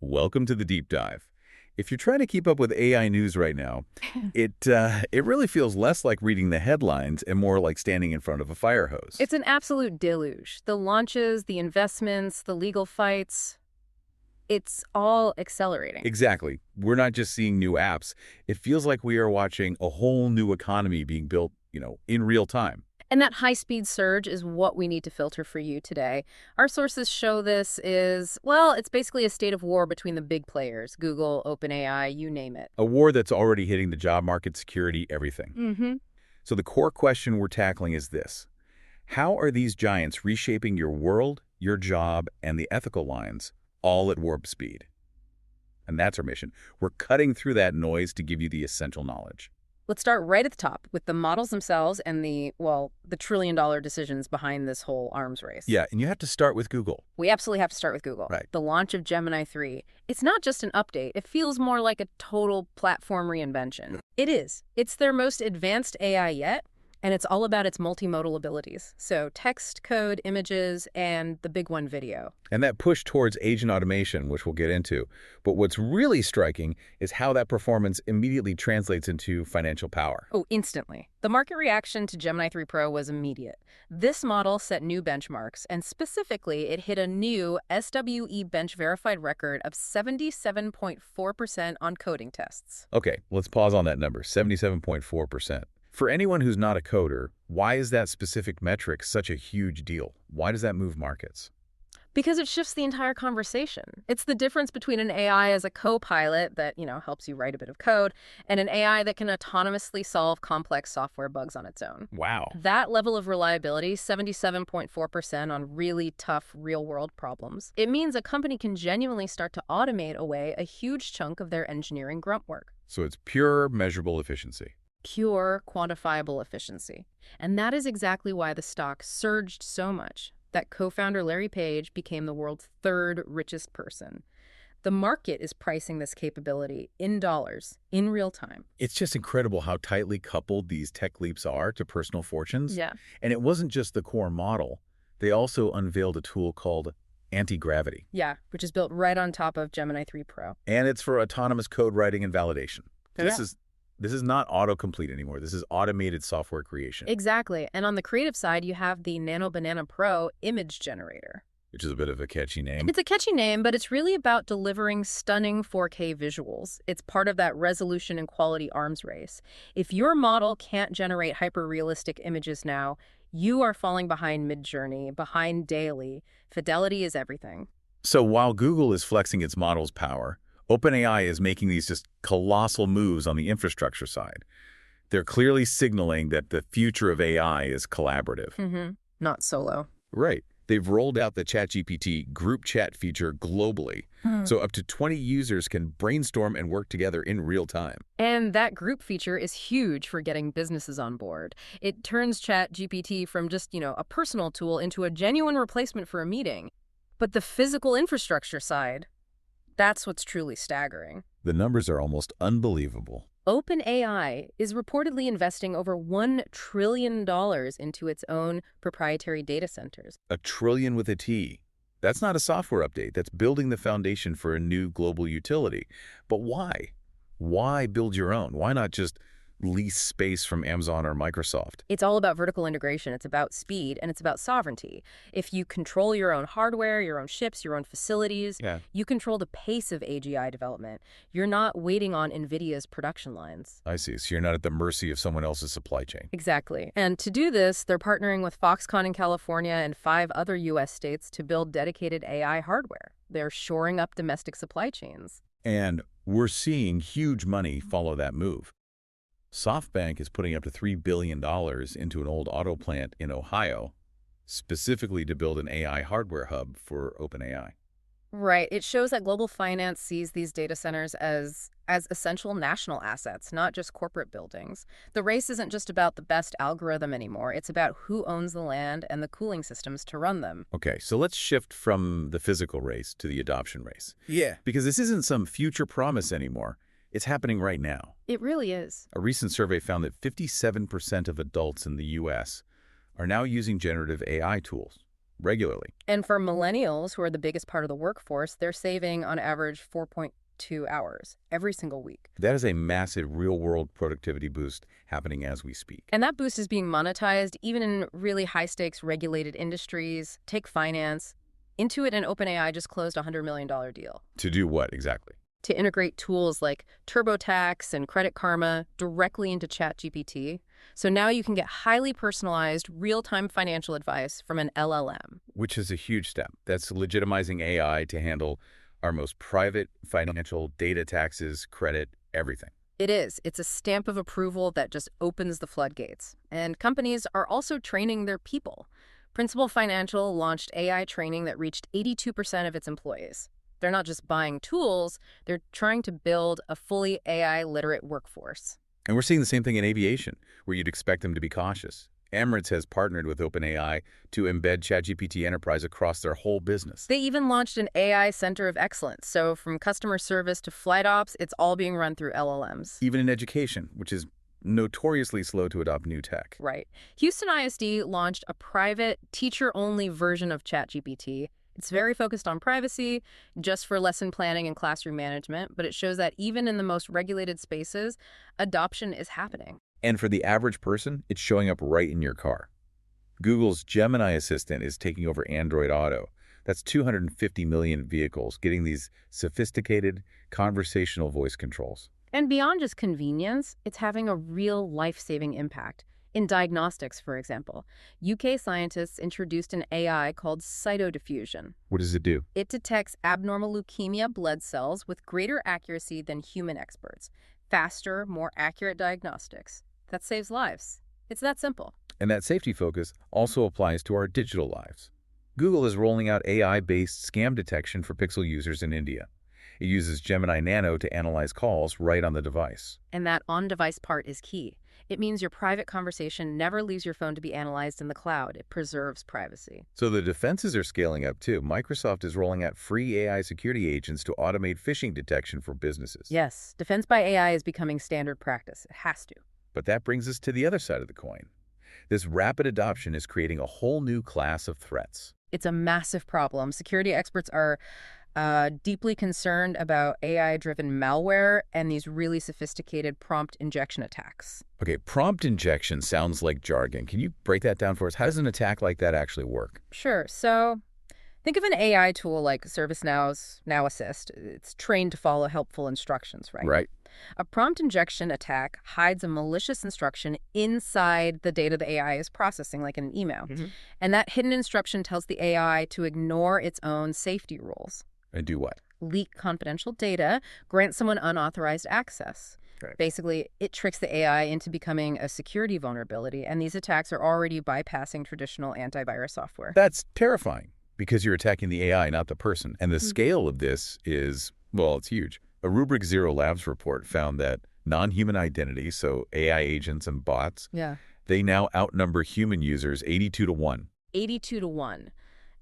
Welcome to the deep dive. If you're trying to keep up with AI news right now, it really feels less like reading the headlines and more like standing in front of a fire hose. It's an absolute deluge. The launches, the investments, the legal fights, it's all accelerating. Exactly. We're not just seeing new apps. It feels like we are watching a whole new economy being built, in real time. And that high-speed surge is what we need to filter for you today. Our sources show this it's basically a state of war between the big players, Google, OpenAI, you name it. A war that's already hitting the job market, security, everything. Mm-hmm. So the core question we're tackling is this. How are these giants reshaping your world, your job, and the ethical lines, all at warp speed? And that's our mission. We're cutting through that noise to give you the essential knowledge. Let's start right at the top with the models themselves and the trillion-dollar decisions behind this whole arms race. Yeah, and you have to start with Google. We absolutely have to start with Google. Right. The launch of Gemini 3. It's not just an update. It feels more like a total platform reinvention. It is. It's their most advanced AI yet, and it's all about its multimodal abilities. So text, code, images, and the big one, video. And that push towards agent automation, which we'll get into. But what's really striking is how that performance immediately translates into financial power. Oh, instantly. The market reaction to Gemini 3 Pro was immediate. This model set new benchmarks, and specifically, it hit a new SWE-bench Verified record of 77.4% on coding tests. Okay, let's pause on that number, 77.4%. For anyone who's not a coder, why is that specific metric such a huge deal? Why does that move markets? Because it shifts the entire conversation. It's the difference between an AI as a co-pilot that, helps you write a bit of code and an AI that can autonomously solve complex software bugs on its own. Wow. That level of reliability, 77.4% on really tough real-world problems, it means a company can genuinely start to automate away a huge chunk of their engineering grunt work. So it's pure measurable efficiency. Pure, quantifiable efficiency. And that is exactly why the stock surged so much that co-founder Larry Page became the world's third richest person. The market is pricing this capability in dollars, in real time. It's just incredible how tightly coupled these tech leaps are to personal fortunes. Yeah. And it wasn't just the core model. They also unveiled a tool called anti-gravity. Yeah, which is built right on top of Gemini 3 Pro. And it's for autonomous code writing and validation. Yeah. This is not autocomplete anymore. This is automated software creation. Exactly. And on the creative side, you have the Nano Banana Pro image generator. Which is a bit of a catchy name. It's a catchy name, but it's really about delivering stunning 4K visuals. It's part of that resolution and quality arms race. If your model can't generate hyper-realistic images now, you are falling behind Midjourney, behind Daily. Fidelity is everything. So while Google is flexing its model's power, OpenAI is making these just colossal moves on the infrastructure side. They're clearly signaling that the future of AI is collaborative. Mm-hmm. Not solo. Right. They've rolled out the ChatGPT Group Chat feature globally, so up to 20 users can brainstorm and work together in real time. And that group feature is huge for getting businesses on board. It turns ChatGPT from just, a personal tool into a genuine replacement for a meeting. But the physical infrastructure side, that's what's truly staggering. The numbers are almost unbelievable. OpenAI is reportedly investing over $1 trillion into its own proprietary data centers. $1 trillion with a T. That's not a software update. That's building the foundation for a new global utility. But why? Why build your own? Why not just lease space from Amazon or Microsoft? It's all about vertical integration. It's about speed, and it's about sovereignty. If you control your own hardware, your own chips, your own facilities, you control the pace of AGI development. You're not waiting on NVIDIA's production lines. I see. So you're not at the mercy of someone else's supply chain. Exactly. And to do this, they're partnering with Foxconn in California and 5 other U.S. states to build dedicated AI hardware. They're shoring up domestic supply chains. And we're seeing huge money follow that move. SoftBank is putting up to $3 billion into an old auto plant in Ohio, specifically to build an AI hardware hub for OpenAI. Right. It shows that global finance sees these data centers as essential national assets, not just corporate buildings. The race isn't just about the best algorithm anymore. It's about who owns the land and the cooling systems to run them. Okay, so let's shift from the physical race to the adoption race. Yeah. Because this isn't some future promise anymore. It's happening right now. It really is. A recent survey found that 57% of adults in the U.S. are now using generative AI tools. regularly. And for millennials, who are the biggest part of the workforce, they're saving on average 4.2 hours every single week. That is a massive real-world productivity boost happening as we speak. And that boost is being monetized even in really high-stakes regulated industries. Take finance. Intuit and OpenAI just closed a $100 million deal. To do what exactly? To integrate tools like TurboTax and Credit Karma directly into ChatGPT. So now you can get highly personalized, real-time financial advice from an LLM. Which is a huge step. That's legitimizing AI to handle our most private financial data, taxes, credit, everything. It is. It's a stamp of approval that just opens the floodgates. And companies are also training their people. Principal Financial launched AI training that reached 82% of its employees. They're not just buying tools, they're trying to build a fully AI-literate workforce. And we're seeing the same thing in aviation, where you'd expect them to be cautious. Emirates has partnered with OpenAI to embed ChatGPT Enterprise across their whole business. They even launched an AI Center of Excellence. So from customer service to flight ops, it's all being run through LLMs. Even in education, which is notoriously slow to adopt new tech. Right. Houston ISD launched a private, teacher-only version of ChatGPT. It's very focused on privacy, just for lesson planning and classroom management, but it shows that even in the most regulated spaces, adoption is happening. And for the average person, it's showing up right in your car. Google's Gemini assistant is taking over Android Auto. That's 250 million vehicles getting these sophisticated conversational voice controls. And beyond just convenience, it's having a real life-saving impact. In diagnostics, for example, UK scientists introduced an AI called cytodiffusion. What does it do? It detects abnormal leukemia blood cells with greater accuracy than human experts. Faster, more accurate diagnostics. That saves lives. It's that simple. And that safety focus also applies to our digital lives. Google is rolling out AI-based scam detection for Pixel users in India. It uses Gemini Nano to analyze calls right on the device. And that on-device part is key. It means your private conversation never leaves your phone to be analyzed in the cloud. It preserves privacy. So the defenses are scaling up too. Microsoft is rolling out free AI security agents to automate phishing detection for businesses. Yes, defense by AI is becoming standard practice. It has to. But that brings us to the other side of the coin. This rapid adoption is creating a whole new class of threats. It's a massive problem. Security experts are deeply concerned about AI-driven malware and these really sophisticated prompt injection attacks. Okay, prompt injection sounds like jargon. Can you break that down for us? How does an attack like that actually work? Sure. So think of an AI tool like ServiceNow's Now Assist. It's trained to follow helpful instructions, right? Right. A prompt injection attack hides a malicious instruction inside the data the AI is processing, like in an email. And that hidden instruction tells the AI to ignore its own safety rules. And do what? Leak confidential data, grant someone unauthorized access. Right. Basically, it tricks the AI into becoming a security vulnerability, and these attacks are already bypassing traditional antivirus software. That's terrifying because you're attacking the AI, not the person. And the scale of this is, well, it's huge. A Rubrik Zero Labs report found that non-human identity, so AI agents and bots, they now outnumber human users 82 to 1. 82 to 1.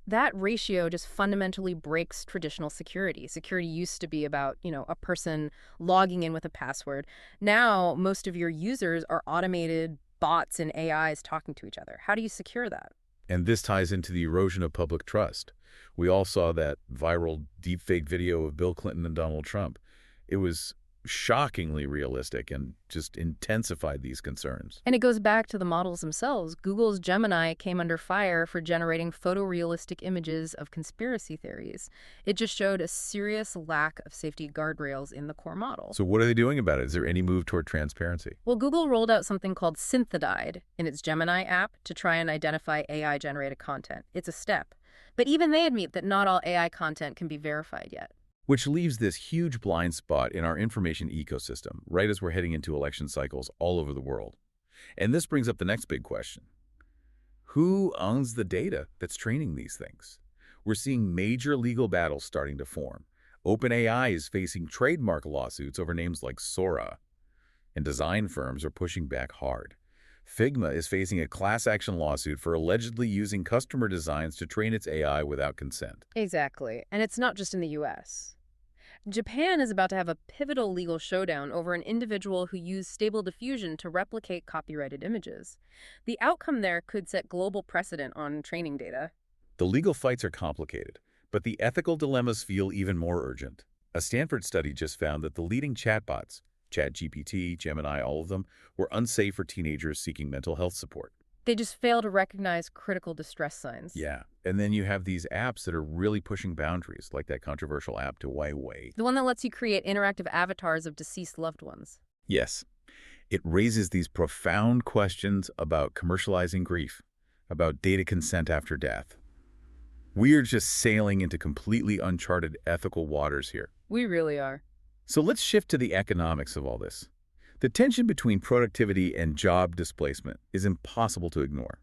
That ratio just fundamentally breaks traditional security. Security used to be about, a person logging in with a password. Now, most of your users are automated bots and AIs talking to each other. How do you secure that? And this ties into the erosion of public trust. We all saw that viral deepfake video of Bill Clinton and Donald Trump. It was shockingly realistic and just intensified these concerns. And it goes back to the models themselves. Google's Gemini came under fire for generating photorealistic images of conspiracy theories. It just showed a serious lack of safety guardrails in the core model. So what are they doing about it? Is there any move toward transparency? Well, Google rolled out something called Synthedide in its Gemini app to try and identify AI-generated content. It's a step. But even they admit that not all AI content can be verified yet. Which leaves this huge blind spot in our information ecosystem, right as we're heading into election cycles all over the world. And this brings up the next big question. Who owns the data that's training these things? We're seeing major legal battles starting to form. OpenAI is facing trademark lawsuits over names like Sora, and design firms are pushing back hard. Figma is facing a class action lawsuit for allegedly using customer designs to train its AI without consent. Exactly. And it's not just in the US. Japan is about to have a pivotal legal showdown over an individual who used Stable Diffusion to replicate copyrighted images. The outcome there could set global precedent on training data. The legal fights are complicated, but the ethical dilemmas feel even more urgent. A Stanford study just found that the leading chatbots, ChatGPT, Gemini, all of them, were unsafe for teenagers seeking mental health support. They just fail to recognize critical distress signs. Yeah, and then you have these apps that are really pushing boundaries, like that controversial app to Waymo. The one that lets you create interactive avatars of deceased loved ones. Yes, it raises these profound questions about commercializing grief, about data consent after death. We're just sailing into completely uncharted ethical waters here. We really are. So let's shift to the economics of all this. The tension between productivity and job displacement is impossible to ignore.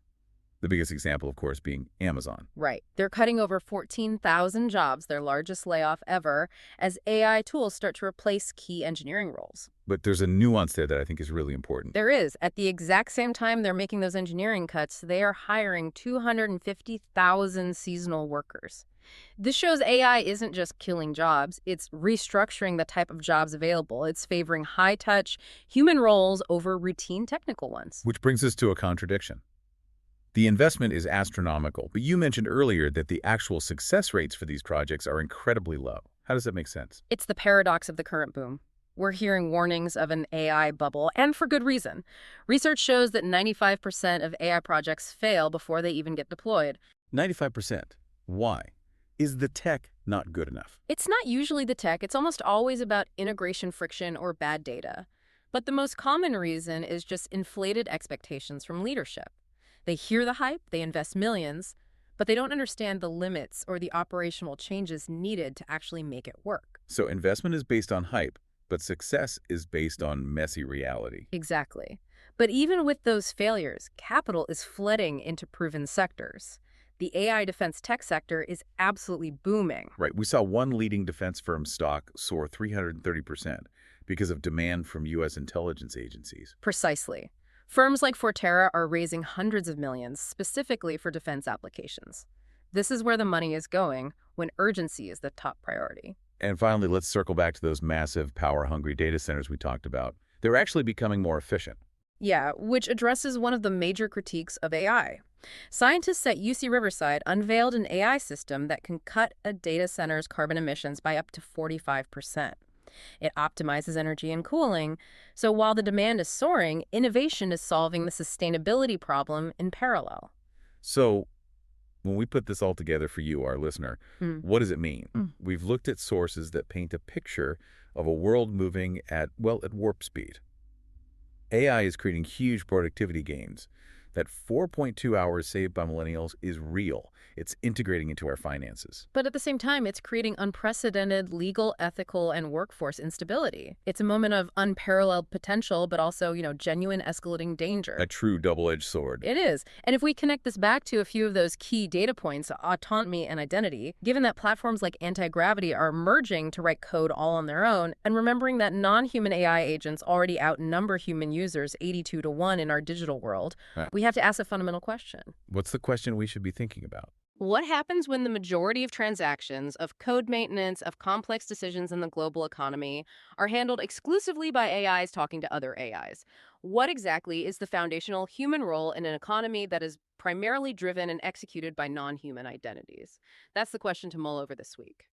The biggest example, of course, being Amazon. Right. They're cutting over 14,000 jobs, their largest layoff ever, as AI tools start to replace key engineering roles. But there's a nuance there that I think is really important. There is. At the exact same time they're making those engineering cuts, they are hiring 250,000 seasonal workers. This shows AI isn't just killing jobs, it's restructuring the type of jobs available. It's favoring high-touch, human roles over routine technical ones. Which brings us to a contradiction. The investment is astronomical, but you mentioned earlier that the actual success rates for these projects are incredibly low. How does that make sense? It's the paradox of the current boom. We're hearing warnings of an AI bubble, and for good reason. Research shows that 95% of AI projects fail before they even get deployed. 95%. Why? Is the tech not good enough? It's not usually the tech. It's almost always about integration friction or bad data. But the most common reason is just inflated expectations from leadership. They hear the hype, they invest millions, but they don't understand the limits or the operational changes needed to actually make it work. So investment is based on hype, but success is based on messy reality. Exactly. But even with those failures, capital is flooding into proven sectors. The AI defense tech sector is absolutely booming. Right. We saw one leading defense firm stock soar 330% because of demand from U.S. intelligence agencies. Precisely. Firms like Forterra are raising hundreds of millions specifically for defense applications. This is where the money is going when urgency is the top priority. And finally, let's circle back to those massive, power-hungry data centers we talked about. They're actually becoming more efficient. Yeah, which addresses one of the major critiques of AI. Scientists at UC Riverside unveiled an AI system that can cut a data center's carbon emissions by up to 45%. It optimizes energy and cooling, so while the demand is soaring, innovation is solving the sustainability problem in parallel. So when we put this all together for you, our listener, what does it mean? We've looked at sources that paint a picture of a world moving at warp speed. AI is creating huge productivity gains. That 4.2 hours saved by millennials is real. It's integrating into our finances. But at the same time, it's creating unprecedented legal, ethical, and workforce instability. It's a moment of unparalleled potential, but also, genuine escalating danger. A true double-edged sword. It is. And if we connect this back to a few of those key data points, autonomy and identity, given that platforms like anti-gravity are merging to write code all on their own, and remembering that non-human AI agents already outnumber human users 82-1 in our digital world, we have to ask a fundamental question. What's the question we should be thinking about? What happens when the majority of transactions, of code maintenance, of complex decisions in the global economy are handled exclusively by AIs talking to other AIs? What exactly is the foundational human role in an economy that is primarily driven and executed by non-human identities? That's the question to mull over this week.